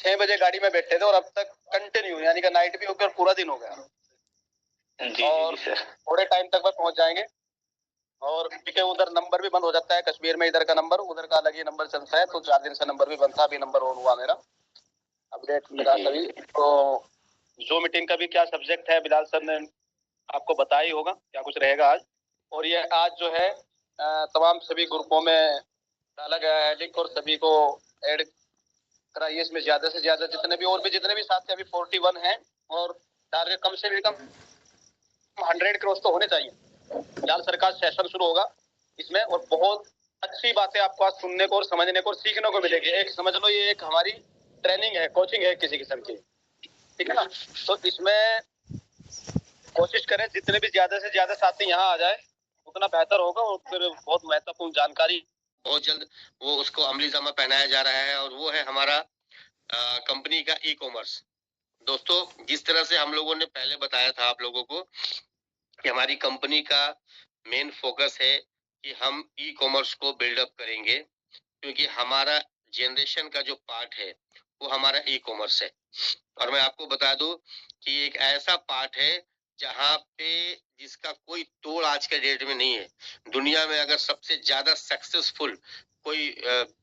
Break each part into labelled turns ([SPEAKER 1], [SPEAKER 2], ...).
[SPEAKER 1] 6 बजे गाड़ी में बैठे थे और अब तक कंटिन्यू, यानी कि नाइट भी हो गया और पूरा दिन हो गया। और थोड़े टाइम तक बस पहुंच जाएंगे। और क्योंकि उधर नंबर भी बंद हो जाता है कश्मीर में, इधर का नंबर उधर का अलग ही नंबर चलता है, तो 4 दिन से नंबर भी बंद था, अभी नंबर ऑन हुआ मेरा, अपडेट मिला सभी। तो जो मीटिंग का भी क्या सब्जेक्ट है बिलाल सर ने आपको बताया ही होगा क्या कुछ रहेगा आज। और ये आज जो है तमाम सभी ग्रुपों में डाला गया है लिंक और सभी को ऐड कराइए इसमें ज्यादा से ज्यादा, जितने भी साथी अभी 41 हैं और टारगेट कम से कम 100 क्रॉस तो होने चाहिए। बिलाल सर का सेशन शुरू होगा इसमें और बहुत अच्छी बातें आपको आज सुनने को और समझने को और सीखने को मिलेगी। एक समझ लो ये एक हमारी ट्रेनिंग है, कोचिंग है किसी किस्म की, ठीक है ना। तो इसमें कोशिश करें जितने भी ज्यादा से ज्यादा साथी यहाँ आ जाए उतना बेहतर होगा। और फिर बहुत महत्वपूर्ण जानकारी बहुत जल्द वो उसको अमली जामा पहनाया जा रहा है और वो है हमारा कंपनी का ई कॉमर्स। दोस्तों जिस तरह से हम लोगों ने पहले बताया था आप लोगों को कि हमारी कंपनी का मेन फोकस है कि हम ई कॉमर्स को बिल्डअप करेंगे, क्योंकि हमारा जनरेशन का जो पार्ट है वो हमारा ई कॉमर्स है। और मैं आपको बता दूं कि एक ऐसा पार्ट है जहां पे जिसका कोई तोड़ आज के डेट में नहीं है। दुनिया में अगर सबसे ज्यादा सक्सेसफुल कोई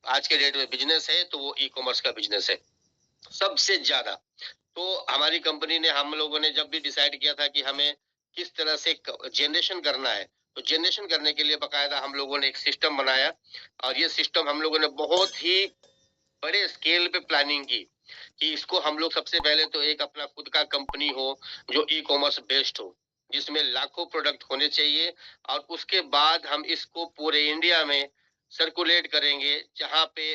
[SPEAKER 1] आज के डेट में बिजनेस है तो वो ई कॉमर्स का बिजनेस है, सबसे ज्यादा। तो हमारी कंपनी ने, हम लोगों ने जब भी डिसाइड किया था कि हमें किस तरह से जनरेशन करना है, तो जनरेशन करने के लिए बकायदा हम लोगों ने एक सिस्टम बनाया और ये सिस्टम हम लोगों ने बहुत ही बड़े स्केल पे प्लानिंग की कि इसको हम लोग सबसे पहले तो एक अपना खुद का कंपनी हो जो ई कॉमर्स बेस्ड हो, जिसमें लाखों प्रोडक्ट होने चाहिए। और उसके बाद हम इसको पूरे इंडिया में सर्कुलेट करेंगे, जहां पे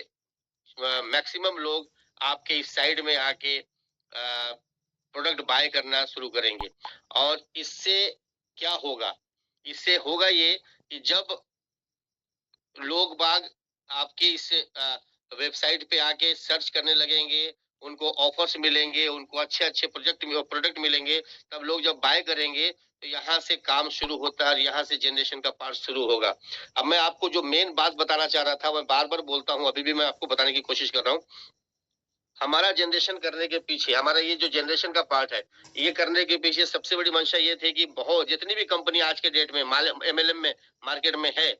[SPEAKER 1] मैक्सिमम लोग आपके इस साइड में आके प्रोडक्ट बाय करना शुरू करेंगे। और इससे क्या होगा, इससे होगा ये कि जब लोग बाग आपके इस वेबसाइट पे आके सर्च करने लगेंगे, उनको ऑफर्स मिलेंगे, उनको अच्छे प्रोडक्ट मिलेंगे, तब लोग जब बाय करेंगे तो यहाँ से काम शुरू होता है और यहाँ से जनरेशन का पार्ट शुरू होगा। अब मैं आपको जो मेन बात बताना चाह रहा था, मैं बार बार बोलता हूँ, अभी भी मैं आपको बताने की कोशिश कर रहा हूँ। हमारा जनरेशन करने के पीछे, हमारा ये जो जनरेशन का पार्ट है, ये करने के पीछे सबसे बड़ी मंशा ये थी कि बहुत जितनी भी कंपनी आज के डेट में MLM में मार्केट में है,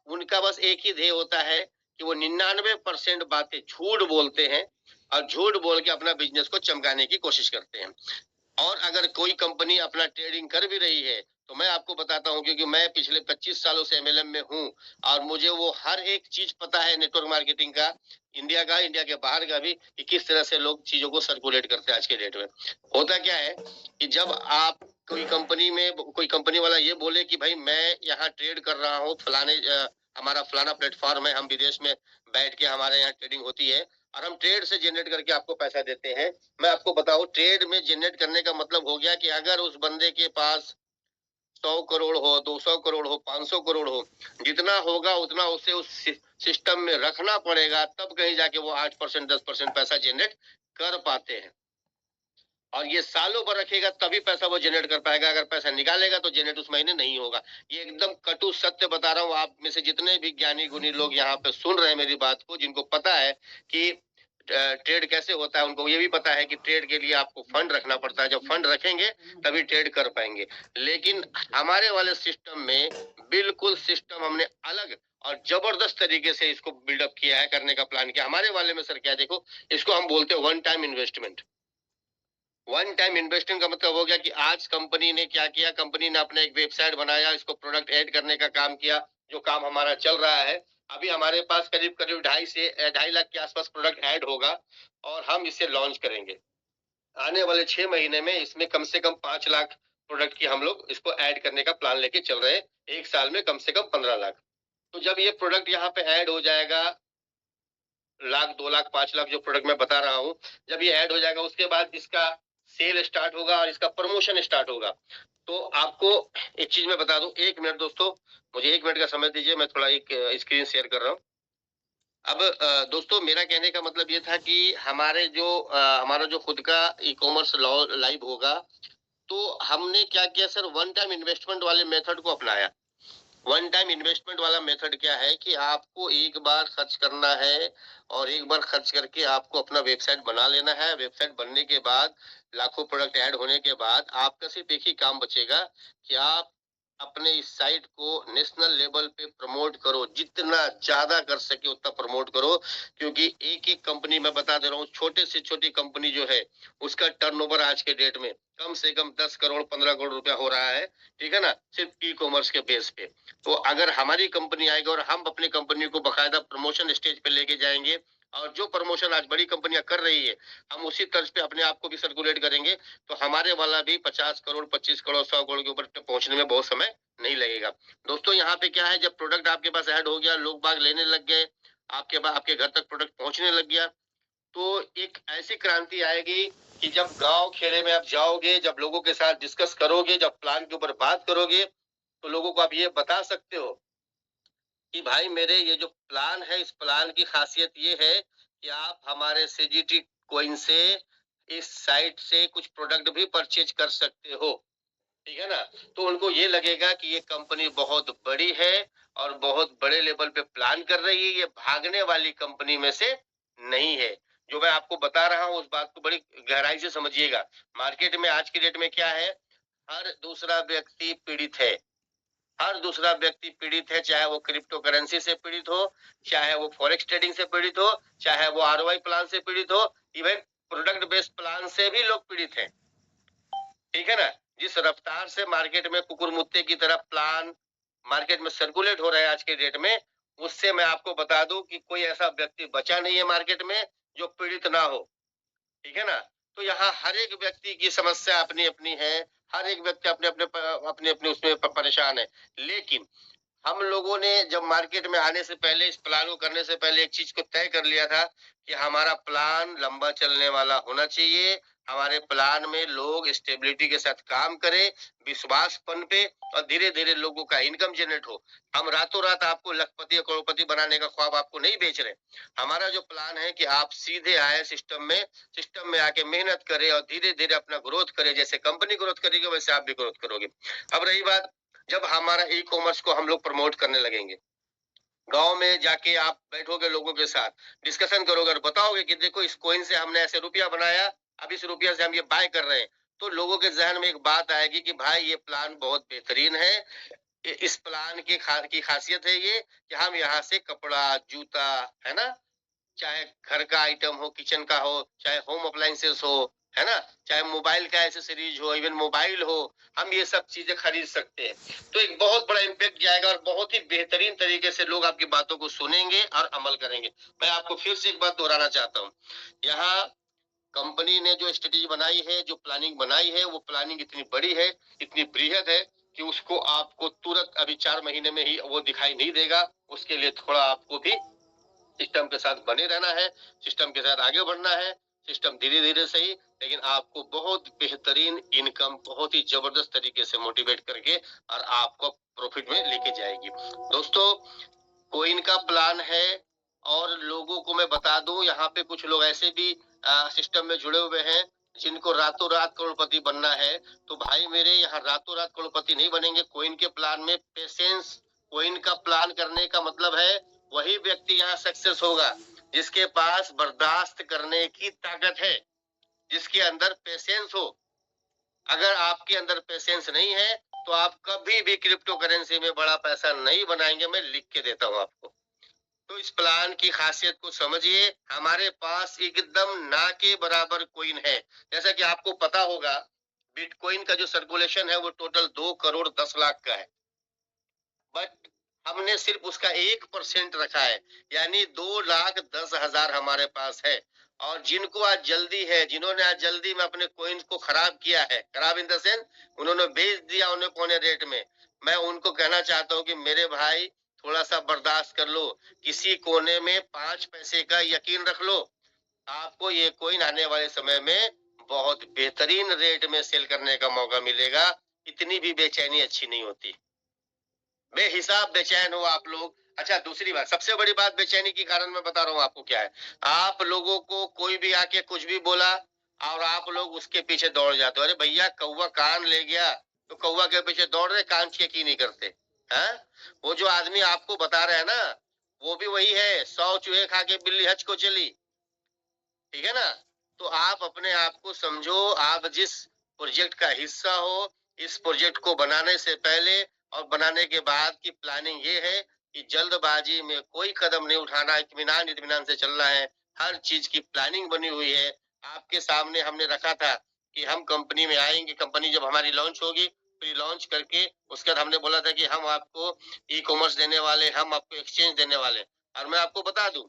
[SPEAKER 1] उनका बस एक ही ध्येय होता है कि वो 99% बातें झूठ बोलते हैं और झूठ बोल के अपना बिजनेस को चमकाने की कोशिश करते हैं। और अगर कोई कंपनी अपना ट्रेडिंग कर भी रही है तो मैं आपको बताता हूं, क्योंकि मैं पिछले 25 सालों से MLM में हूं और मुझे वो हर एक चीज पता है नेटवर्क मार्केटिंग का, इंडिया का, इंडिया के बाहर का भी, कि किस तरह से लोग चीजों को सर्कुलेट करते हैं। आज के डेट में होता क्या है कि जब आप कोई कंपनी वाला ये बोले कि भाई मैं यहाँ ट्रेड कर रहा हूँ, हमारा फलाना प्लेटफॉर्म है, हम विदेश में बैठ के हमारे यहाँ ट्रेडिंग होती है और हम ट्रेड से जनरेट करके आपको पैसा देते हैं। मैं आपको बताऊं, ट्रेड में जनरेट करने का मतलब हो गया कि अगर उस बंदे के पास 100 करोड़ हो, 200 करोड़ हो, 500 करोड़ हो, जितना होगा उतना उसे उस सिस्टम में रखना पड़ेगा, तब कहीं जाके वो 8% 10% पैसा जनरेट कर पाते हैं। और ये सालों भर रखेगा तभी पैसा वो जनरेट कर पाएगा। अगर पैसा निकालेगा तो जनरेट उस महीने नहीं होगा। ये एकदम कटु सत्य बता रहा हूँ। आप में से जितने भी ज्ञानी गुणी लोग यहाँ पे सुन रहे हैं मेरी बात को, जिनको पता है कि ट्रेड कैसे होता है, उनको ये भी पता है कि ट्रेड के लिए आपको फंड रखना पड़ता है, जब फंड रखेंगे तभी ट्रेड कर पाएंगे। लेकिन हमारे वाले सिस्टम में बिल्कुल सिस्टम हमने अलग और जबरदस्त तरीके से इसको बिल्डअप किया है, करने का प्लान किया। हमारे वाले में सर क्या, देखो इसको हम बोलते हैं one time investment. One time investing का मतलब हो गया कि आज कंपनी ने क्या किया, कंपनी ने अपना एक वेबसाइट बनाया, इसको प्रोडक्ट ऐड करने का काम किया, जो काम हमारा चल रहा है। अभी हमारे पास करीब करीब 2.5 लाख के आसपास प्रोडक्ट ऐड होगा और हम इसे लॉन्च करेंगे। आने वाले 6 महीने में इसमें कम से कम 5 लाख प्रोडक्ट की हम लोग इसको ऐड करने का प्लान लेके चल रहे हैं। एक साल में कम से कम 15 लाख। तो जब ये प्रोडक्ट यहाँ पे ऐड हो जाएगा, 1 लाख 2 लाख 5 लाख जो प्रोडक्ट मैं बता रहा हूँ, जब ये ऐड हो जाएगा उसके बाद इसका सेल स्टार्ट होगा और इसका प्रमोशन स्टार्ट होगा। तो आपको एक चीज मैं बता दूं, 1 मिनट दोस्तों, मुझे 1 मिनट का समय दीजिए, मैं थोड़ा एक स्क्रीन शेयर कर रहा हूँ। अब दोस्तों मेरा कहने का मतलब ये था कि हमारा जो खुद का ई कॉमर्स लाइव होगा, तो हमने क्या किया सर, वन टाइम इन्वेस्टमेंट वाले मेथड को अपनाया।
[SPEAKER 2] वन टाइम इन्वेस्टमेंट वाला मेथड क्या है कि आपको एक बार खर्च करना है और एक बार खर्च करके आपको अपना वेबसाइट बना लेना है। वेबसाइट बनने के बाद लाखों प्रोडक्ट ऐड होने के बाद आपका सिर्फ एक ही काम बचेगा कि आप अपने इस साइट को नेशनल लेवल पे प्रमोट करो, जितना ज्यादा कर सके उतना प्रमोट करो, क्योंकि एक एक कंपनी मैं बता दे रहा हूँ, छोटे से छोटी कंपनी जो है उसका टर्नओवर आज के डेट में कम से कम 10 करोड़ 15 करोड़ रुपया हो रहा है, ठीक है ना, सिर्फ ई कॉमर्स के बेस पे। तो अगर हमारी कंपनी आएगी और हम अपनी कंपनी को बकायदा प्रमोशन स्टेज पे लेके जाएंगे और जो प्रमोशन आज बड़ी कंपनियां कर रही है हम उसी तर्ज पे अपने आप को भी सर्कुलेट करेंगे, तो हमारे वाला भी 50 करोड़ 25 करोड़ 100 करोड़ के ऊपर पहुंचने में बहुत समय नहीं लगेगा। दोस्तों यहाँ पे क्या है, जब प्रोडक्ट आपके पास ऐड हो गया, लोग बाग लेने लग गए, आपके घर तक प्रोडक्ट पहुंचने लग गया, तो एक ऐसी क्रांति आएगी कि जब गांव खेड़े में आप जाओगे, जब लोगों के साथ डिस्कस करोगे, जब प्लान के ऊपर बात करोगे, तो लोगों को आप ये बता सकते हो कि भाई मेरे ये जो प्लान है, इस प्लान की खासियत ये है कि आप हमारे सीजीटी कोइन से इस साइट से कुछ प्रोडक्ट भी परचेज कर सकते हो, ठीक है ना। तो उनको ये लगेगा कि ये कंपनी बहुत बड़ी है और बहुत बड़े लेवल पे प्लान कर रही है, ये भागने वाली कंपनी में से नहीं है। जो मैं आपको बता रहा हूँ उस बात को बड़ी गहराई से समझिएगा। मार्केट में आज की डेट में क्या है, हर दूसरा व्यक्ति पीड़ित है, हर दूसरा व्यक्ति पीड़ित है, चाहे वो क्रिप्टो करेंसी से पीड़ित हो, चाहे वो फॉरेक्स ट्रेडिंग से पीड़ित हो, चाहे वो आरओआई प्लान से पीड़ित हो, इवन प्रोडक्ट बेस्ड प्लान से भी लोग पीड़ित हैं, ठीक है ना। जिस रफ्तार से मार्केट में कुकुर मुत्ते की तरह प्लान मार्केट में सर्कुलेट हो रहा है आज के डेट में, उससे मैं आपको बता दूं कि कोई ऐसा व्यक्ति बचा नहीं है मार्केट में जो पीड़ित ना हो, ठीक है ना। तो यहाँ हर एक व्यक्ति की समस्या अपनी अपनी है, हर एक व्यक्ति अपने अपने उसमें परेशान है। लेकिन हम लोगों ने जब मार्केट में आने से पहले, इस प्लान को करने से पहले एक चीज को तय कर लिया था कि हमारा प्लान लंबा चलने वाला होना चाहिए, हमारे प्लान में लोग स्टेबिलिटी के साथ काम करें, विश्वास पनपे और धीरे धीरे लोगों का इनकम जनरेट हो। हम रातों रात आपको लखपति और करोड़पति बनाने का ख्वाब आपको नहीं बेच रहे। हमारा जो प्लान है कि आप सीधे आए सिस्टम में आके मेहनत करें और धीरे धीरे अपना ग्रोथ करें, जैसे कंपनी ग्रोथ करेगी वैसे आप भी ग्रोथ करोगे। अब रही बात, जब हमारा ई कॉमर्स को हम लोग प्रमोट करने लगेंगे, गांव में जाके आप बैठोगे, लोगों के साथ डिस्कशन करोगे और बताओगे कि देखो इस कॉइन से हमने ऐसे रुपया बनाया, अब इस रुपया से हम ये बाय कर रहे हैं, तो लोगों के जहन में एक बात आएगी कि भाई ये प्लान बहुत बेहतरीन है। इस प्लान की खासियत है ये कि हम यहाँ से कपड़ा, जूता, है ना, चाहे घर का आइटम हो, किचन का हो, चाहे होम अप्लायंसेस हो, है ना, चाहे मोबाइल का एसेसरीज हो, इवन मोबाइल हो, हम ये सब चीजें खरीद सकते हैं। तो एक बहुत बड़ा इम्पैक्ट जाएगा और बहुत ही बेहतरीन तरीके से लोग आपकी बातों को सुनेंगे और अमल करेंगे। मैं आपको फिर से एक बात दोहराना चाहता हूँ, यहाँ कंपनी ने जो स्ट्रेटेजी बनाई है, जो प्लानिंग बनाई है, वो प्लानिंग इतनी बड़ी है, इतनी बृहद है कि उसको आपको तुरंत अभी 4 महीने में ही वो दिखाई नहीं देगा। उसके लिए थोड़ा आपको भी सिस्टम के साथ बने रहना है, सिस्टम के साथ आगे बढ़ना है। सिस्टम धीरे धीरे सही, लेकिन आपको बहुत बेहतरीन इनकम बहुत ही जबरदस्त तरीके से मोटिवेट करके और आपको प्रॉफिट में लेके जाएगी। दोस्तों, कोइन का प्लान है और लोगों को मैं बता दूं, यहाँ पे कुछ लोग ऐसे भी सिस्टम में जुड़े हुए हैं जिनको रातों रात करोड़पति बनना है। तो भाई मेरे, यहाँ रातों रात करोड़पति नहीं बनेंगे। कोइन के प्लान में पेशेंस, कोइन का प्लान करने का मतलब है वही व्यक्ति यहाँ सक्सेस होगा जिसके पास बर्दाश्त करने की ताकत है, जिसके अंदर पेशेंस हो। अगर आपके अंदर पेशेंस नहीं है तो आप कभी भी क्रिप्टो करेंसी में बड़ा पैसा नहीं बनाएंगे, मैं लिख के देता हूं आपको। तो इस प्लान की खासियत को समझिए, हमारे पास एकदम ना के बराबर कोइन है। जैसा कि आपको पता होगा, बिटकॉइन का जो सर्कुलेशन है वो टोटल 2 करोड़ 10 लाख का है, बट हमने सिर्फ उसका 1% रखा है, यानी 2,10,000 हमारे पास है। और जिनको आज जल्दी है, जिन्होंने आज जल्दी में अपने कोइन को खराब किया है, खराब इन द सेंस उन्होंने बेच दिया उन्हें पौने रेट में, मैं उनको कहना चाहता हूँ कि मेरे भाई थोड़ा सा बर्दाश्त कर लो, किसी कोने में 5 पैसे का यकीन रख लो, आपको ये कोइन आने वाले समय में बहुत बेहतरीन रेट में सेल करने का मौका मिलेगा। इतनी भी बेचैनी अच्छी नहीं होती, बेहिसाब बेचैन हो आप लोग। अच्छा, दूसरी बात, सबसे बड़ी बात बेचैनी की कारण मैं बता रहा हूँ आपको क्या है। आप लोगों को कोई भी आके कुछ भी बोला और आप लोग उसके पीछे दौड़ जाते हो। अरे भैया, कौवा कान ले गया तो कौवा के पीछे दौड़ रहे, कान चेक ही नहीं करते। हाँ, वो जो आदमी आपको बता रहा है ना, वो भी वही है, 100 चूहे खा के बिल्ली हज को चली, ठीक है ना। तो आप अपने आप को समझो, आप जिस प्रोजेक्ट का हिस्सा हो, इस प्रोजेक्ट को बनाने से पहले और बनाने के बाद की प्लानिंग ये है कि जल्दबाजी में कोई कदम नहीं उठाना, इत्मीनान इत्मीनान से चलना है। हर चीज की प्लानिंग बनी हुई है। आपके सामने हमने रखा था कि हम कंपनी में आएंगे, कंपनी जब हमारी लॉन्च होगी, प्री लॉन्च करके उसके बाद हमने बोला था कि हम आपको ई कॉमर्स देने वाले, हम आपको एक्सचेंज देने वाले। और मैं आपको बता दूं,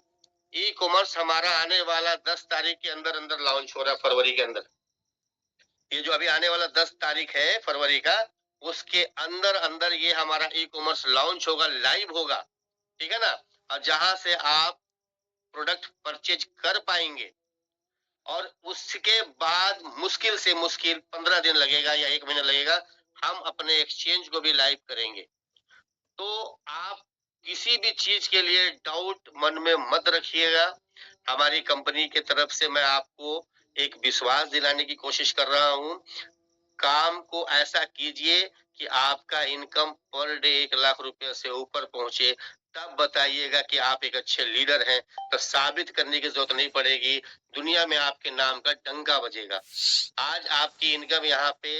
[SPEAKER 2] ई कॉमर्स हमारा आने वाला 10 तारीख के अंदर अंदर लॉन्च हो रहा है, फरवरी के अंदर। ये जो अभी आने वाला 10 तारीख है फरवरी का, उसके अंदर अंदर ये हमारा ई कॉमर्स लॉन्च होगा, लाइव होगा, ठीक है ना। और जहां से आप प्रोडक्ट परचेज कर पाएंगे, और उसके बाद मुश्किल से मुश्किल 15 दिन लगेगा या 1 महीना लगेगा, हम अपने एक्सचेंज को भी लाइव करेंगे। तो आप किसी भी चीज के लिए डाउट मन में मत रखिएगा। हमारी कंपनी की तरफ से मैं आपको एक विश्वास दिलाने की कोशिश कर रहा हूँ। काम को ऐसा कीजिए कि आपका इनकम पर डे 1 लाख रुपए से ऊपर पहुंचे, तब बताइएगा कि आप एक अच्छे लीडर हैं। तो साबित करने की जरूरत नहीं पड़ेगी, दुनिया में आपके नाम का डंका बजेगा। आज आपकी इनकम यहाँ पे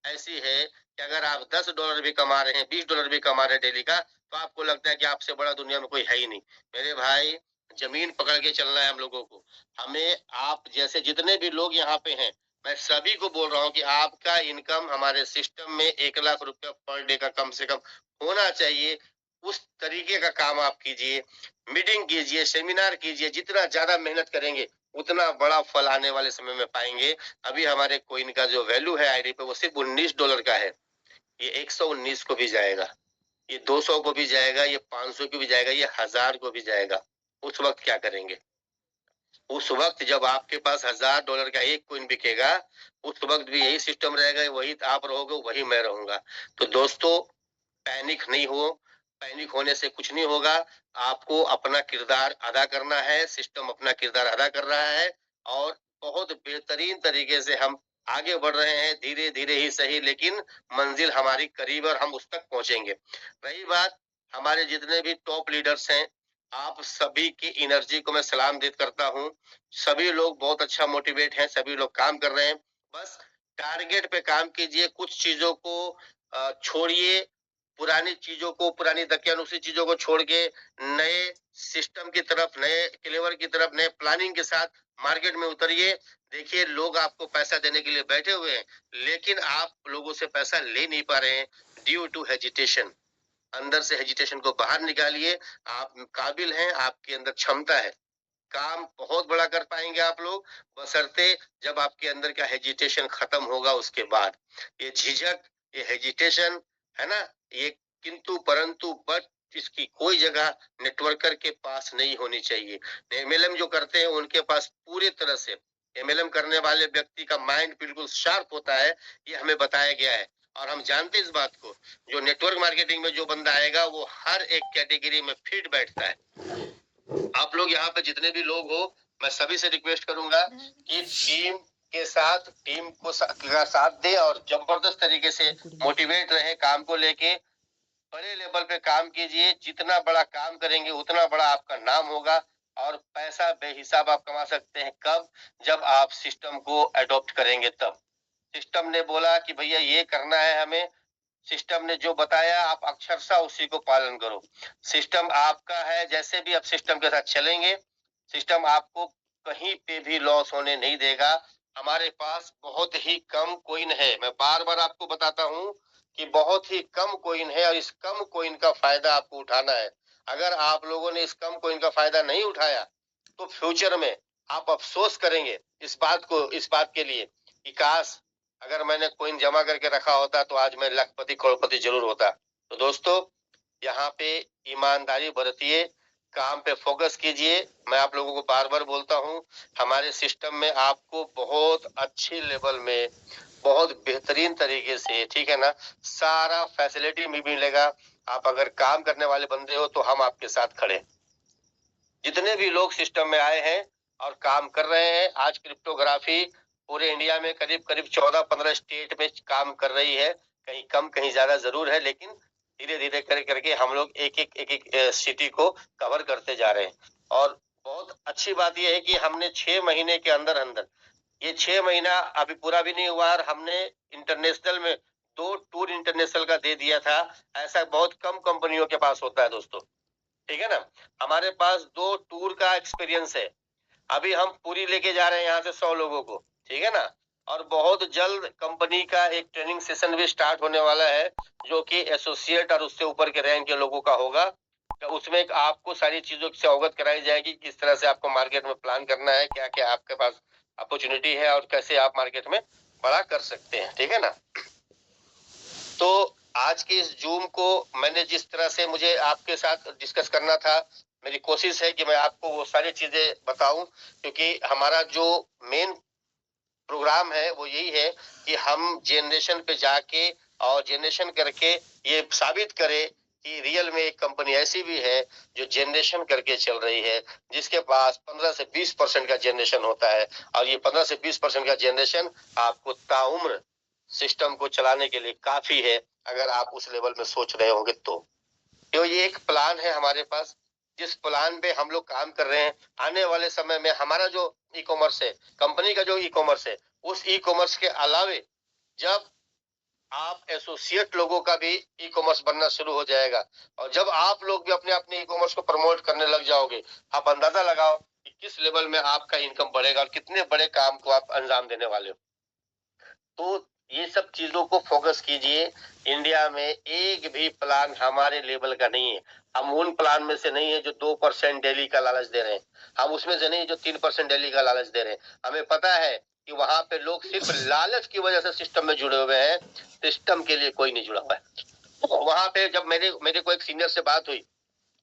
[SPEAKER 2] ऐसी है कि अगर आप $10 भी कमा रहे हैं, $20 भी कमा रहे हैं डेली का, तो आपको लगता है कि आपसे बड़ा दुनिया में कोई है ही नहीं। मेरे भाई, जमीन पकड़ के चलना है हम लोगों को। हमें आप जैसे जितने भी लोग यहाँ पे हैं, मैं सभी को बोल रहा हूँ कि आपका इनकम हमारे सिस्टम में 1 लाख रुपया पर डे का कम से कम होना चाहिए। उस तरीके का काम आप कीजिए, मीटिंग कीजिए, सेमिनार कीजिए। जितना ज्यादा मेहनत करेंगे उतना बड़ा फल आने वाले समय में पाएंगे। अभी हमारे कोइन का जो वैल्यू है आईडी पे, वो सिर्फ $19 का है। ये 119 को भी जाएगा, ये 200 को भी जाएगा, ये 500 को भी जाएगा, ये 1000 को भी जाएगा। उस वक्त क्या करेंगे? उस वक्त जब आपके पास $1000 का एक कोइन बिकेगा, उस वक्त भी यही सिस्टम रहेगा, वही आप रहोगे, वही मैं रहूंगा। तो दोस्तों, पैनिक नहीं हो, पैनिक होने से कुछ नहीं होगा। आपको अपना किरदार अदा करना है, सिस्टम अपना किरदार अदा कर रहा है, और बहुत बेहतरीन तरीके से हम आगे बढ़ रहे हैं। धीरे धीरे ही सही, लेकिन मंजिल हमारी करीब है और हम उस तक पहुंचेंगे। रही बात हमारे जितने भी टॉप लीडर्स हैं, आप सभी की एनर्जी को मैं सलाम करता हूँ। सभी लोग बहुत अच्छा मोटिवेट हैं, सभी लोग काम कर रहे हैं। बस टारगेट पे काम कीजिए, कुछ चीजों को छोड़िए, पुरानी चीजों को, पुरानी दकियानुसी चीजों को छोड़ के नए सिस्टम की तरफ, नए क्लेवर की तरफ, नए प्लानिंग के साथ मार्केट में उतरिए। देखिए, लोग आपको पैसा देने के लिए बैठे हुए हैं, लेकिन आप लोगों से पैसा ले नहीं पा रहे हैं ड्यू टू हेजिटेशन। अंदर से हेजिटेशन को बाहर निकालिए। आप काबिल हैं, आपके अंदर क्षमता है, काम बहुत बड़ा कर पाएंगे आप लोग, बशर्ते जब आपके अंदर का हेजिटेशन खत्म होगा उसके बाद। ये झिझक, ये हेजिटेशन है ना, ये किंतु परंतु बट, इसकी कोई जगह नेटवर्कर के पास नहीं होनी चाहिए। एमएलएम जो करते हैं उनके पास पूरी तरह से, एमएलएम करने वाले व्यक्ति का माइंड बिल्कुल शार्प होता है, ये हमें बताया गया है। और हम जानते हैं इस बात को, जो नेटवर्क मार्केटिंग में जो बंदा आएगा वो हर एक कैटेगरी में फिट बैठता है। आप लोग यहाँ पे जितने भी लोग हो, मैं सभी से रिक्वेस्ट करूंगा कि टीम के साथ, टीम को साथ दे और जबरदस्त तरीके से मोटिवेट रहे, काम को लेके बड़े लेवल पे काम कीजिए। जितना बड़ा काम करेंगे उतना बड़ा आपका नाम होगा, और पैसा बेहिसाब आप कमा सकते हैं। कब? जब आप सिस्टम को अडॉप्ट करेंगे तब। सिस्टम ने बोला कि भैया ये करना है हमें, सिस्टम ने जो बताया आप अक्षरशः उसी को पालन करो। सिस्टम आपका है, जैसे भी आप सिस्टम के साथ चलेंगे, सिस्टम आपको कहीं पे भी लॉस होने नहीं देगा। हमारे पास बहुत ही कम कोइन है, मैं बार बार आपको बताता हूँ कि बहुत ही कम कोइन है, और इस कम कोइन का फायदा आपको उठाना है। अगर आप लोगों ने इस कम कोइन का फायदा नहीं उठाया, तो फ्यूचर में आप अफसोस करेंगे इस बात के लिए कि काश अगर मैंने कोइन जमा करके रखा होता तो आज मैं लखपति करोड़पति जरूर होता। तो दोस्तों, यहाँ पे ईमानदारी बरतिए, काम पे फोकस कीजिए। मैं आप लोगों को बार बार बोलता हूँ, हमारे सिस्टम में आपको बहुत अच्छी लेवल में, बहुत बेहतरीन तरीके से, ठीक है ना, सारा फैसिलिटी में मिलेगा। आप अगर काम करने वाले बंदे हो तो हम आपके साथ खड़े। जितने भी लोग सिस्टम में आए हैं और काम कर रहे हैं, आज क्रिप्टोग्राफी पूरे इंडिया में करीब करीब 14-15 स्टेट में काम कर रही है, कहीं कम कहीं ज्यादा जरूर है, लेकिन धीरे धीरे करके हम लोग एक एक सिटी को कवर करते जा रहे हैं। और बहुत अच्छी बात यह है कि हमने 6 महीने के अंदर अंदर, ये 6 महीना अभी पूरा भी नहीं हुआ और हमने इंटरनेशनल में 2 टूर इंटरनेशनल का दे दिया था। ऐसा बहुत कम कंपनियों के पास होता है दोस्तों, ठीक है ना। हमारे पास 2 टूर का एक्सपीरियंस है। अभी हम पूरी लेके जा रहे हैं यहाँ से 100 लोगों को, ठीक है ना। और बहुत जल्द कंपनी का एक ट्रेनिंग सेशन भी स्टार्ट होने वाला है, जो कि एसोसिएट और उससे ऊपर के रैंक के लोगों का होगा। तो उसमें आपको सारी चीजों से अवगत कराई जाएगी, किस तरह से आपको मार्केट में प्लान करना है, क्या क्या आपके पास अपॉर्चुनिटी है और कैसे आप मार्केट में बड़ा कर सकते हैं, ठीक है ना। तो आज के इस जूम को मैंने जिस तरह से मुझे आपके साथ डिस्कस करना था, मेरी कोशिश है कि मैं आपको वो सारी चीजें बताऊं, क्योंकि हमारा जो मेन प्रोग्राम है वो यही है कि हम जनरेशन पे जाके और जनरेशन करके ये साबित करें कि रियल में एक कंपनी ऐसी भी है जो जनरेशन करके चल रही है, जिसके पास 15 से 20% का जनरेशन होता है। और ये 15 से 20% का जनरेशन आपको ताउम्र सिस्टम को चलाने के लिए काफी है, अगर आप उस लेवल में सोच रहे होंगे तो ये एक प्लान है हमारे पास, जिस प्लान पे हम लोग काम कर रहे हैं। आने वाले समय में हमारा जो ई कॉमर्स है, कंपनी का जो ई कॉमर्स है, उस ई कॉमर्स के अलावे जब आप एसोसिएट लोगों का भी ई कॉमर्स बनना शुरू हो जाएगा, और जब आप लोग भी अपने अपने ई कॉमर्स को प्रमोट करने लग जाओगे, आप अंदाजा लगाओ कि किस लेवल में आपका इनकम बढ़ेगा और कितने बड़े काम को आप अंजाम देने वाले हो। तो ये सब चीजों को फोकस कीजिए। इंडिया में एक भी प्लान हमारे लेवल का नहीं है। हम उन प्लान में से नहीं है जो 2% डेली का लालच दे रहे हैं, हम उसमें से नहीं जो 3% डेली का लालच दे रहे हैं। हमें पता है कि वहां पे लोग सिर्फ लालच की वजह से सिस्टम में जुड़े हुए हैं, सिस्टम के लिए कोई नहीं जुड़ा हुआ है। वहां पे जब मेरे को एक सीनियर से बात हुई,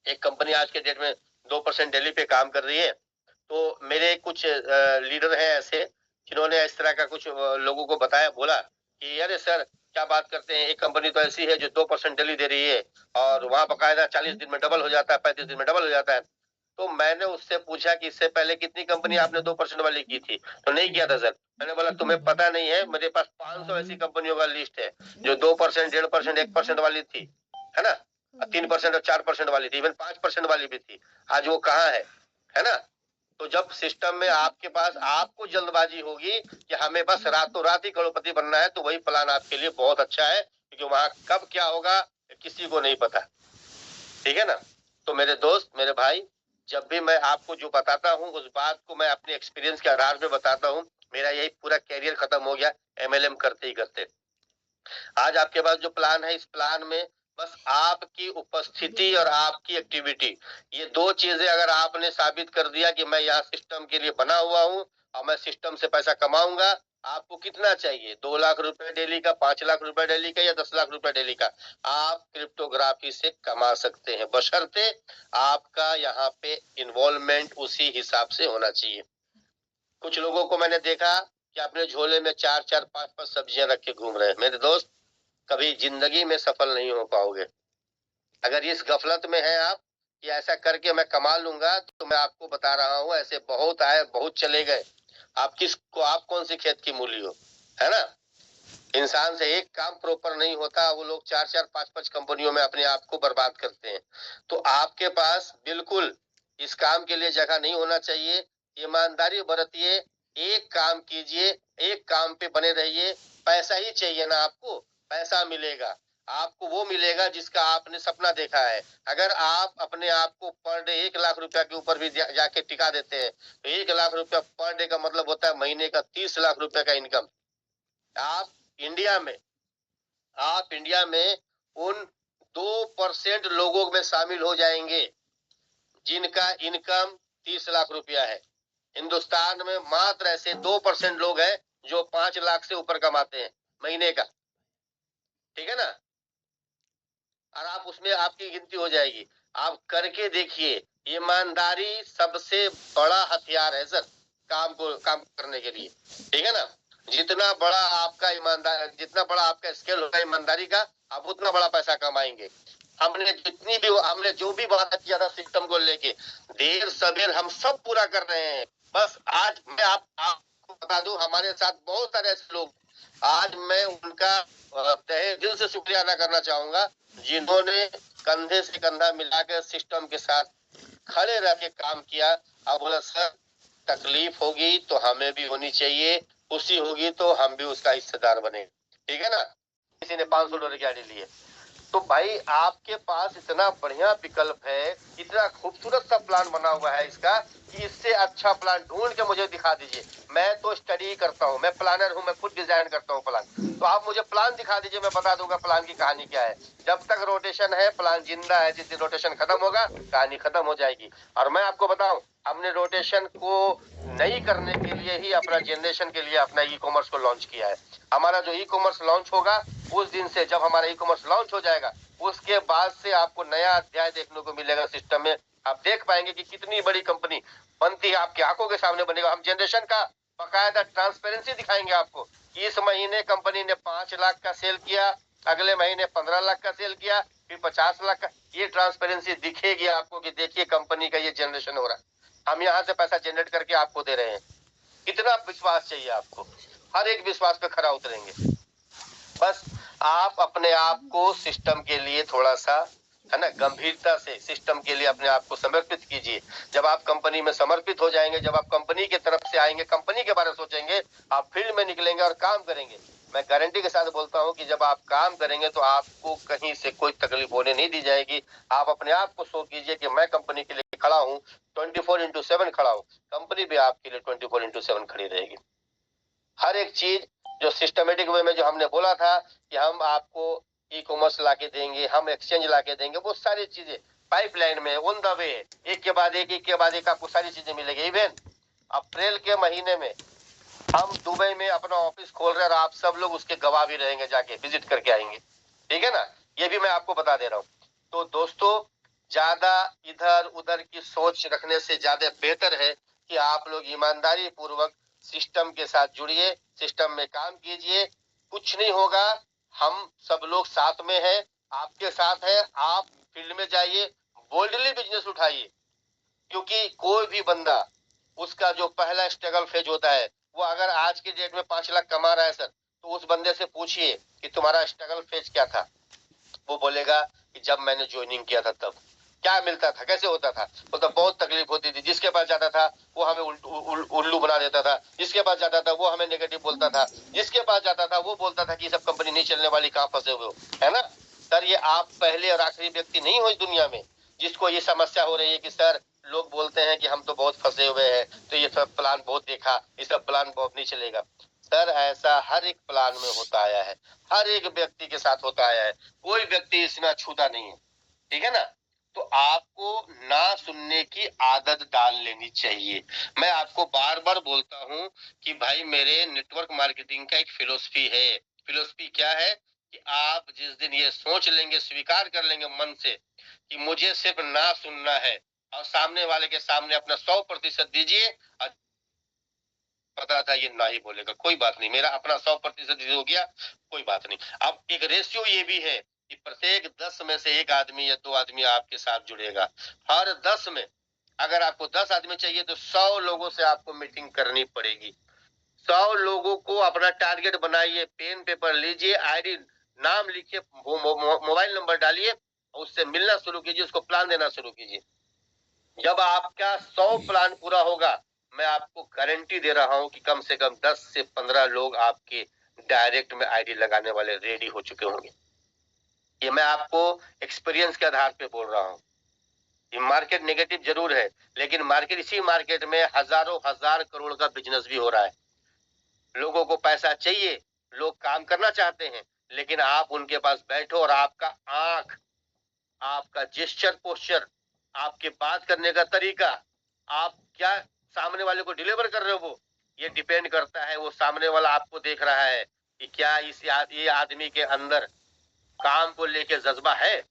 [SPEAKER 2] एक कंपनी आज के डेट में 2% डेली पे काम कर रही है, तो मेरे कुछ लीडर हैं ऐसे जिन्होंने इस तरह का कुछ लोगों को बताया, बोला कि अरे सर क्या बात करते हैं, एक कंपनी तो ऐसी है जो 2% डेली दे रही है और वहां बकायदा 40 दिन में डबल हो जाता है, 35 दिन में डबल हो जाता है। तो मैंने उससे पूछा कि इससे पहले कितनी कंपनी आपने 2% वाली की थी, तो नहीं किया था सर। मैंने बोला तुम्हें पता नहीं है, मेरे पास 500 ऐसी कंपनियों का लिस्ट है जो 2%, 1.5%, 1% वाली थी, है ना, 3% और 4% वाली थी, इवन 5% वाली भी थी। आज वो कहाँ है ना। तो जब सिस्टम में आपके पास, आपको जल्दबाजी होगी कि हमें बस रातों रात ही करोड़पति बनना है, तो वही प्लान आपके लिए बहुत अच्छा है, क्योंकि वहां कब क्या होगा किसी को नहीं पता, ठीक है ना। तो मेरे दोस्त, मेरे भाई, जब भी मैं आपको जो बताता हूँ उस बात को मैं अपने एक्सपीरियंस के आधार पे बताता हूँ। मेरा यही पूरा कैरियर खत्म हो गया MLM करते ही करते। आज आपके पास जो प्लान है, इस प्लान में बस आपकी उपस्थिति और आपकी एक्टिविटी, ये 2 चीजें अगर आपने साबित कर दिया कि मैं यहाँ सिस्टम के लिए बना हुआ हूँ और मैं सिस्टम से पैसा कमाऊंगा। आपको कितना चाहिए, 2 लाख रुपए डेली का, 5 लाख रुपए डेली का या 10 लाख रुपए डेली का, आप क्रिप्टोग्राफी से कमा सकते हैं, बशर्ते आपका यहाँ पे इन्वॉल्वमेंट उसी हिसाब से होना चाहिए। कुछ लोगों को मैंने देखा कि अपने झोले में 4-4, 5-5 सब्जियां रख के घूम रहे हैं। मेरे दोस्त, कभी जिंदगी में सफल नहीं हो पाओगे। अगर इस गफलत में है आप कि ऐसा करके मैं कमा लूंगा, तो मैं आपको बता रहा हूँ ऐसे बहुत आए, बहुत चले गए। आप कौन सी खेत की मूली हो, है ना। इंसान से एक काम प्रॉपर नहीं होता, वो लोग 4-4, 5-5 कंपनियों में अपने आप को बर्बाद करते हैं। तो आपके पास बिल्कुल इस काम के लिए जगह नहीं होना चाहिए। ईमानदारी बरतिए, एक काम कीजिए, एक काम पे बने रहिए। पैसा ही चाहिए ना आपको, पैसा मिलेगा। आपको वो मिलेगा जिसका आपने सपना देखा है। अगर आप अपने आप को पर डे 1 लाख रुपया के ऊपर भी जाके टिका देते हैं, तो 1 लाख रुपया पर डे का मतलब होता है महीने का 30 लाख रुपए का इनकम। आप इंडिया में उन 2% लोगों में शामिल हो जाएंगे जिनका इनकम 30 लाख रुपया है। हिंदुस्तान में मात्र ऐसे 2% लोग हैं जो 5 लाख से ऊपर कमाते हैं महीने का, ठीक है ना। और आप उसमें आपकी गिनती हो जाएगी। आप करके देखिए, ईमानदारी सबसे बड़ा हथियार है सर, काम करने के लिए, ठीक है ना। जितना बड़ा आपका स्केल होगा ईमानदारी का, आप उतना बड़ा पैसा कमाएंगे। हमने जो भी वादा किया था सिस्टम को लेके, देर सबेर हम सब पूरा कर रहे हैं। बस आज मैं आपको बता दूं, हमारे साथ बहुत सारे ऐसे लोग आज मैं उनका तहे दिल से शुक्रिया अदा करना चाहूंगा, जिन्होंने कंधे से कंधा मिलाकर सिस्टम के साथ खड़े रह के काम किया। अब बोला सर तकलीफ होगी तो हमें भी होनी चाहिए, खुशी होगी तो हम भी उसका हिस्सेदार बने, ठीक है ना। किसी ने $500 की गाड़ी ली है, तो भाई आपके पास इतना बढ़िया विकल्प है, इतना खूबसूरत सा प्लान बना हुआ है इसका, कि इससे अच्छा प्लान ढूंढ के मुझे दिखा दीजिए। मैं तो स्टडी करता हूँ, मैं प्लानर हूँ, मैं खुद डिजाइन करता हूँ प्लान। तो आप मुझे प्लान दिखा दीजिए, मैं बता दूंगा प्लान की कहानी क्या है। जब तक रोटेशन है प्लान जिंदा है, जिस दिन रोटेशन खत्म होगा कहानी खत्म हो जाएगी। और मैं आपको बताऊं, हमने रोटेशन को नई करने के लिए ही अपना जनरेशन के लिए अपना ई कॉमर्स को लॉन्च किया है। हमारा जो ई कॉमर्स लॉन्च होगा, उस दिन से जब हमारा ई कॉमर्स लॉन्च हो जाएगा, उसके बाद से आपको नया अध्याय देखने को मिलेगा सिस्टम में। आप देख पाएंगे कि कितनी बड़ी कंपनी बनती है, आपकी आंखों के सामने बनेगा। हम जनरेशन का बकायदा ट्रांसपेरेंसी दिखाएंगे आपको। इस महीने कंपनी ने 5 लाख का सेल किया, अगले महीने 15 लाख का सेल किया, फिर 50 लाख का। ये ट्रांसपेरेंसी दिखेगी आपको कि देखिए कंपनी का ये जनरेशन हो रहा है, हम यहाँ से पैसा जनरेट करके आपको दे रहे हैं। कितना विश्वास चाहिए आपको, हर एक विश्वास पे खरा उतरेंगे। बस आप अपने आप को सिस्टम के लिए थोड़ा सा है ना गंभीरता से सिस्टम के लिए अपने आप को समर्पित कीजिए। जब आप कंपनी में समर्पित हो जाएंगे, जब आप कंपनी की तरफ से आएंगे, कंपनी के बारे में सोचेंगे, आप फील्ड में निकलेंगे और काम करेंगे, मैं गारंटी के साथ बोलता हूं कि जब आप काम करेंगे तो आपको कहीं से कोई तकलीफ होने नहीं दी जाएगी। आप अपने आप को शो कीजिए कि मैं कंपनी के लिए खड़ा हूँ, 24/7 खड़ा हूँ, कंपनी भी आपके लिए 24/7 खड़ी रहेगी। हर एक चीज जो सिस्टमेटिक वे में जो हमने बोला था कि हम आपको ई कॉमर्स ला के देंगे, हम एक्सचेंज ला के देंगे, वो सारी चीजें पाइपलाइन में ऑन द वे, एक के बाद एक आपको सारी चीजें मिलेगी। इवन अप्रैल के महीने में हम दुबई में अपना ऑफिस खोल रहे हैं और आप सब लोग उसके गवाह भी रहेंगे, जाके विजिट करके आएंगे, ठीक है ना। ये भी मैं आपको बता दे रहा हूँ। तो दोस्तों, ज्यादा इधर उधर की सोच रखने से ज्यादा बेहतर है कि आप लोग ईमानदारी पूर्वक सिस्टम के साथ जुड़िए, सिस्टम में काम कीजिए। कुछ नहीं होगा, हम सब लोग साथ में हैं, आपके साथ है। आप फील्ड में जाइए, बोल्डली बिजनेस उठाइए, क्योंकि कोई भी बंदा उसका जो पहला स्ट्रगल फेज होता है, वो अगर आज के डेट में 5 लाख कमा रहा है सर, तो उस बंदे से पूछिए कि तुम्हारा स्ट्रगल फेज क्या था। वो बोलेगा कि जब मैंने ज्वाइनिंग किया था तब क्या मिलता था, कैसे होता था। वो तो बहुत तकलीफ होती थी, जिसके पास जाता था वो हमें उल्लू बना देता था, जिसके पास जाता था वो हमें नेगेटिव बोलता था, जिसके पास जाता था वो बोलता था कि सब कंपनी नहीं चलने वाली, कहाँ फंसे हुए हो, है ना। सर ये आप पहले और आखिरी व्यक्ति नहीं हो इस दुनिया में जिसको ये समस्या हो रही है कि सर लोग बोलते हैं कि हम तो बहुत फंसे हुए हैं, तो ये सब प्लान बहुत देखा, ये सब प्लान बहुत नहीं चलेगा। सर ऐसा हर एक प्लान में होता आया है, हर एक व्यक्ति के साथ होता आया है, कोई व्यक्ति इसमें अछूता नहीं है, ठीक है ना। तो आपको ना सुनने की आदत डाल लेनी चाहिए। मैं आपको बार बार बोलता हूं कि भाई मेरे नेटवर्क मार्केटिंग का एक फिलोसफी है। फिलोसफी क्या है कि आप जिस दिन ये सोच लेंगे, स्वीकार कर लेंगे मन से कि मुझे सिर्फ ना सुनना है, और सामने वाले के सामने अपना 100% दीजिए, और पता था ये ना ही बोलेगा, कोई बात नहीं, मेरा अपना 100% हो गया, कोई बात नहीं। अब एक रेशियो ये भी है कि प्रत्येक 10 में से 1 आदमी या 2 आदमी आपके साथ जुड़ेगा। हर 10 में अगर आपको 10 आदमी चाहिए तो 100 लोगों से आपको मीटिंग करनी पड़ेगी। 100 लोगों को अपना टारगेट बनाइए, पेन पेपर लीजिए, आईडी नाम लिखिए, मोबाइल नंबर डालिए, उससे मिलना शुरू कीजिए, उसको प्लान देना शुरू कीजिए। जब आपका 100 प्लान पूरा होगा, मैं आपको गारंटी दे रहा हूं कि कम से कम 10 से 15 लोग आपके डायरेक्ट में आईडी लगाने वाले रेडी हो चुके होंगे। ये मैं आपको एक्सपीरियंस के आधार पे बोल रहा हूं। ये मार्केट नेगेटिव जरूर है, लेकिन मार्केट, इसी मार्केट में हजारों हजार करोड़ का बिजनेस भी हो रहा है। लोगों को पैसा चाहिए, लोग काम करना चाहते हैं, लेकिन आप उनके पास बैठो और आपका आंख, आपका जेस्चर पोस्चर, आपके बात करने का तरीका, आप क्या सामने वाले को डिलीवर कर रहे हो, वो ये डिपेंड करता है वो सामने वाला आपको देख रहा है कि क्या ये आदमी के अंदर काम को लेके जज्बा है,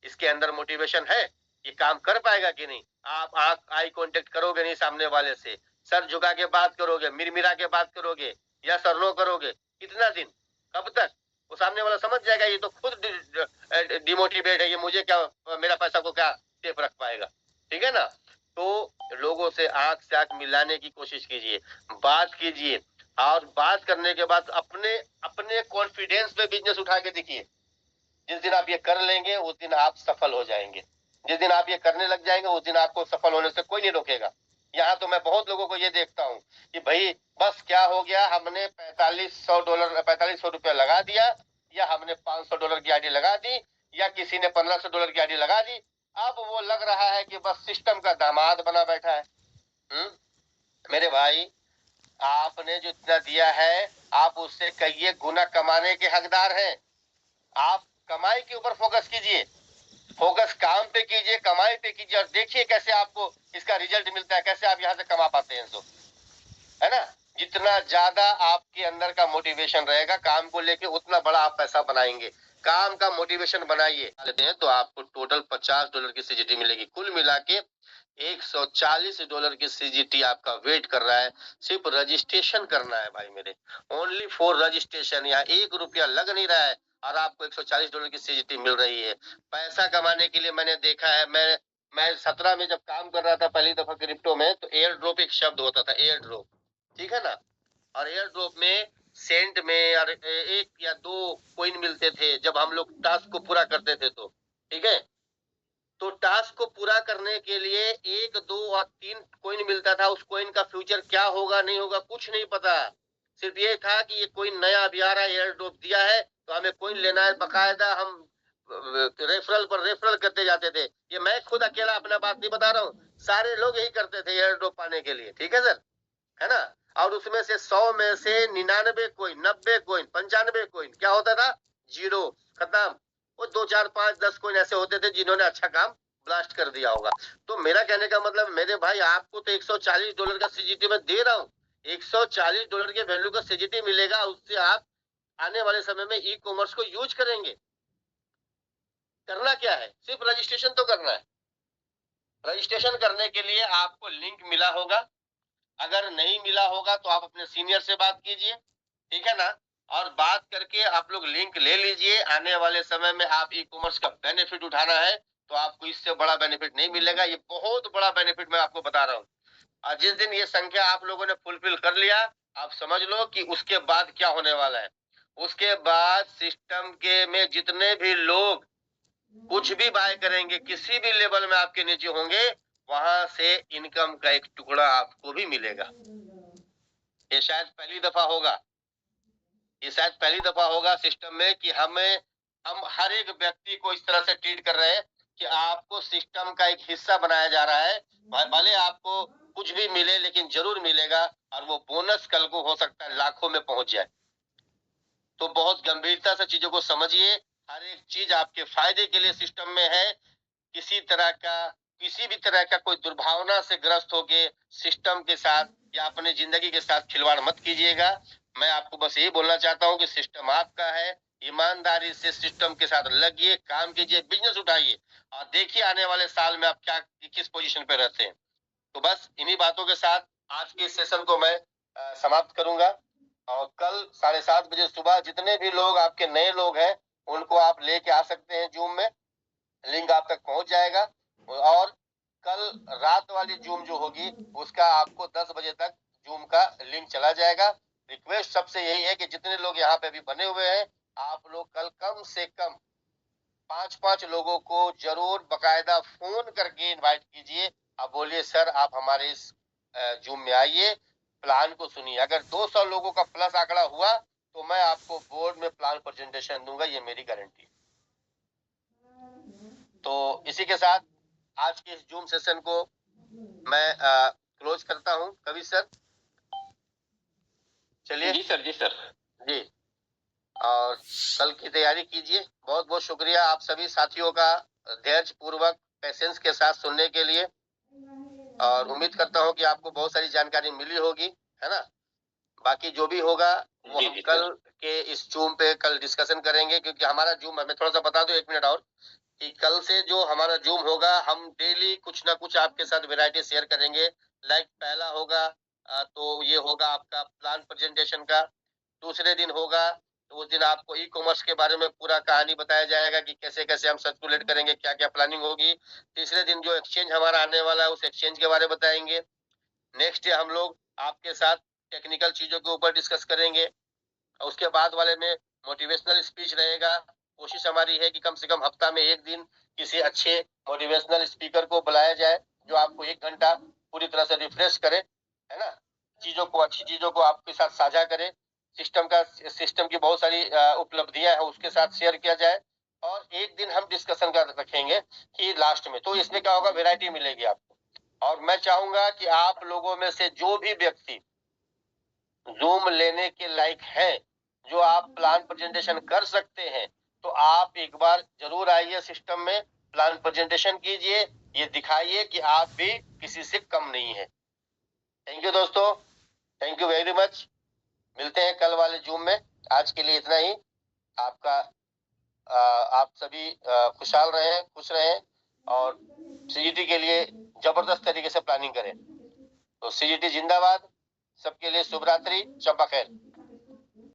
[SPEAKER 2] इसके अंदर मोटिवेशन है, ये काम कर पाएगा कि नहीं। आप आई कांटेक्ट करोगे नहीं सामने वाले से, सर झुका के बात करोगे, मिरमिरा के बात करोगे, या सर नो करोगे, कितना दिन, कब तक। वो सामने वाला समझ जाएगा ये तो खुद डिमोटिवेट है, ये मुझे क्या, मेरा पैसा को क्या सेफ रख पाएगा, ठीक है ना। तो लोगों से आंख मिलाने की कोशिश कीजिए, बात कीजिए, और बात करने के बाद अपने अपने कॉन्फिडेंस पे बिजनेस उठा के देखिए। जिस दिन आप ये कर लेंगे उस दिन आप सफल हो जाएंगे। जिस दिन आप ये करने लग जाएंगे उस दिन आपको सफल होने से कोई नहीं रोकेगा। यहाँ तो मैं बहुत लोगों को ये देखता हूँ कि भाई बस क्या हो गया, हमने $4500 लगा दिया, या हमने $500 की आईडी लगा दी, या किसी ने $1500 की आईडी लगा दी। अब वो लग रहा है कि बस सिस्टम का दामाद बना बैठा है। मेरे भाई, आपने जो इतना दिया है आप उससे कई गुना कमाने के हकदार हैं। आप कमाई के ऊपर फोकस कीजिए, फोकस काम पे कीजिए, कमाई पे कीजिए, और देखिए कैसे आपको इसका रिजल्ट मिलता है, कैसे आप यहाँ से कमा पाते हैं। तो है ना, जितना ज्यादा आपके अंदर का मोटिवेशन रहेगा काम को लेके, उतना बड़ा आप पैसा बनाएंगे। काम का मोटिवेशन बनाइए लेते हैं तो आपको टोटल $50 की सीजीटी मिलेगी। कुल मिला के $140 की सीजीटी आपका वेट कर रहा है। सिर्फ रजिस्ट्रेशन करना है भाई मेरे, ओनली फॉर रजिस्ट्रेशन। यहाँ ₹1 लग नहीं रहा है और आपको $140 की सीजीटी मिल रही है। पैसा कमाने के लिए मैंने देखा है, मैं 17 में जब काम कर रहा था पहली दफा क्रिप्टो में, तो एयर ड्रॉप एक शब्द होता था, एयर ड्रॉप, ठीक है ना। और एयर ड्रॉप में सेंट में और 1 या 2 कॉइन मिलते थे जब हम लोग टास्क को पूरा करते थे। तो ठीक है, तो टास्क को पूरा करने के लिए 1, 2 और 3 कॉइन मिलता था। उस कॉइन का फ्यूचर क्या होगा नहीं होगा कुछ नहीं पता, सिर्फ ये था कि ये कॉइन नया अभी आ रहा है, एयर ड्रॉप दिया है तो हमें कॉइन लेना है। बकायदा हम रेफरल पर रेफरल करते जाते थे। ये मैं खुद अकेला अपना बात नहीं बता रहा हूँ, सारे लोग यही करते थे एयर ड्रॉप पाने के लिए, ठीक है सर, है ना। और उसमें से 100 में से 99 कॉइन, 90 कॉइन, 95 कॉइन क्या होता था, जीरो, खत्म। वो 2, 4, 5, 10 कॉइन ऐसे होते थे जिन्होंने अच्छा काम ब्लास्ट कर दिया होगा। तो मेरा कहने का मतलब मेरे भाई, आपको तो $140 का सीजीटी में दे रहा हूँ, $140 के वैल्यू का सीजीटी मिलेगा। उससे आप आने वाले समय में ई कॉमर्स को यूज करेंगे। करना क्या है, सिर्फ रजिस्ट्रेशन तो करना है। रजिस्ट्रेशन करने के लिए आपको लिंक मिला होगा, अगर नहीं मिला होगा तो आप अपने सीनियर से बात कीजिए, ठीक है ना। और बात करके आप लोग लिंक ले लीजिए। आने वाले समय में आप ई कॉमर्स का बेनिफिट उठाना है तो आपको इससे बड़ा बेनिफिट नहीं मिलेगा। ये बहुत बड़ा बेनिफिट मैं आपको बता रहा हूँ। और जिस दिन ये संख्या आप लोगों ने फुलफिल कर लिया, आप समझ लो कि उसके बाद क्या होने वाला है। उसके बाद सिस्टम के में जितने भी लोग कुछ भी बाय करेंगे, किसी भी लेवल में आपके नीचे होंगे, वहां से इनकम का एक टुकड़ा आपको भी मिलेगा। ये शायद पहली दफा होगा, ये शायद पहली दफा होगा सिस्टम में कि हम हर एक व्यक्ति को इस तरह से ट्रीट कर रहे हैं कि आपको सिस्टम का एक हिस्सा बनाया जा रहा है। भले आपको कुछ भी मिले लेकिन जरूर मिलेगा, और वो बोनस कल को हो सकता है लाखों में पहुंच जाए। तो बहुत गंभीरता से चीजों को समझिए। हर एक चीज आपके फायदे के लिए सिस्टम में है। किसी भी तरह का कोई दुर्भावना से ग्रस्त होके सिस्टम के साथ या अपने जिंदगी के साथ खिलवाड़ मत कीजिएगा। मैं आपको बस यही बोलना चाहता हूँ कि सिस्टम आपका है, ईमानदारी से सिस्टम के साथ लगिए, काम कीजिए, बिजनेस उठाइए, और देखिए आने वाले साल में आप किस पोजीशन पे रहते हैं। तो बस इन्हीं बातों के साथ आज के सेशन को मैं समाप्त करूंगा। और कल 7:30 बजे सुबह जितने भी लोग आपके नए लोग हैं उनको आप लेके आ सकते हैं जूम में, लिंक आप तक पहुंच जाएगा। और कल रात वाली जूम जो होगी उसका आपको 10 बजे तक जूम का लिंक चला जाएगा। रिक्वेस्ट सबसे यही है कि जितने लोग यहाँ पे अभी बने हुए हैं, आप लोग कल कम से कम 5-5 लोगों को जरूर बकायदा फोन करके इनवाइट कीजिए। आप बोलिए सर आप हमारे इस जूम में आइए, प्लान को सुनिए। अगर 200 लोगों का प्लस आंकड़ा हुआ तो मैं आपको बोर्ड में प्लान प्रेजेंटेशन दूंगा, ये मेरी गारंटी। तो इसी के साथ आज के इस जूम सेशन को मैं क्लोज करता हूं। कवि सर चलिए।
[SPEAKER 3] जी सर, जी सर,
[SPEAKER 2] जी, और कल की तैयारी कीजिए। बहुत बहुत शुक्रिया आप सभी साथियों का धैर्य पूर्वक पेशेंस के साथ सुनने के लिए, और उम्मीद करता हूं कि आपको बहुत सारी जानकारी मिली होगी, है ना। बाकी जो भी होगा वो हम कल के इस जूम पे कल डिस्कशन करेंगे, क्योंकि हमारा जूम, मैं थोड़ा सा बता दूं 1 मिनट और, कि कल से जो हमारा जूम होगा हम डेली कुछ ना कुछ आपके साथ वैरायटी शेयर करेंगे। लाइक पहला होगा तो ये होगा आपका प्लान प्रेजेंटेशन का। दूसरे दिन होगा तो उस दिन आपको ई कॉमर्स के बारे में पूरा कहानी बताया जाएगा कि कैसे कैसे हम सर्कुलेट करेंगे, क्या क्या प्लानिंग होगी। तीसरे दिन जो एक्सचेंज हमारा आने वाला है उस एक्सचेंज के बारे में बताएंगे। नेक्स्ट डे हम लोग आपके साथ टेक्निकल चीजों के ऊपर डिस्कस करेंगे। उसके बाद वाले में मोटिवेशनल स्पीच रहेगा। कोशिश हमारी है कि कम से कम हफ्ता में एक दिन किसी अच्छे मोटिवेशनल स्पीकर को बुलाया जाए, जो आपको 1 घंटा पूरी तरह से रिफ्रेश करे, है ना, चीजों को, अच्छी चीजों को आपके साथ साझा करे, सिस्टम की बहुत सारी उपलब्धियां हैं उसके साथ शेयर किया जाए, और एक दिन हम डिस्कशन कर रखेंगे कि लास्ट में, तो इसमें क्या होगा, वैरायटी मिलेगी आपको। और मैं चाहूंगा कि आप लोगों में से जो भी व्यक्ति जूम लेने के लायक है, जो आप प्लान प्रेजेंटेशन कर सकते हैं, तो आप एक बार जरूर आइए सिस्टम में, प्लान प्रेजेंटेशन कीजिए, ये दिखाइए कि आप भी किसी से कम नहीं है। थैंक यू दोस्तों, थैंक यू वेरी मच। मिलते हैं कल वाले जूम में। आज के लिए इतना ही। आपका आप सभी खुशहाल रहें, खुश रहें, और सीजीटी के लिए जबरदस्त तरीके से प्लानिंग करें। तो सीजीटी जिंदाबाद। सबके लिए शुभ रात्रि, शब बखैर।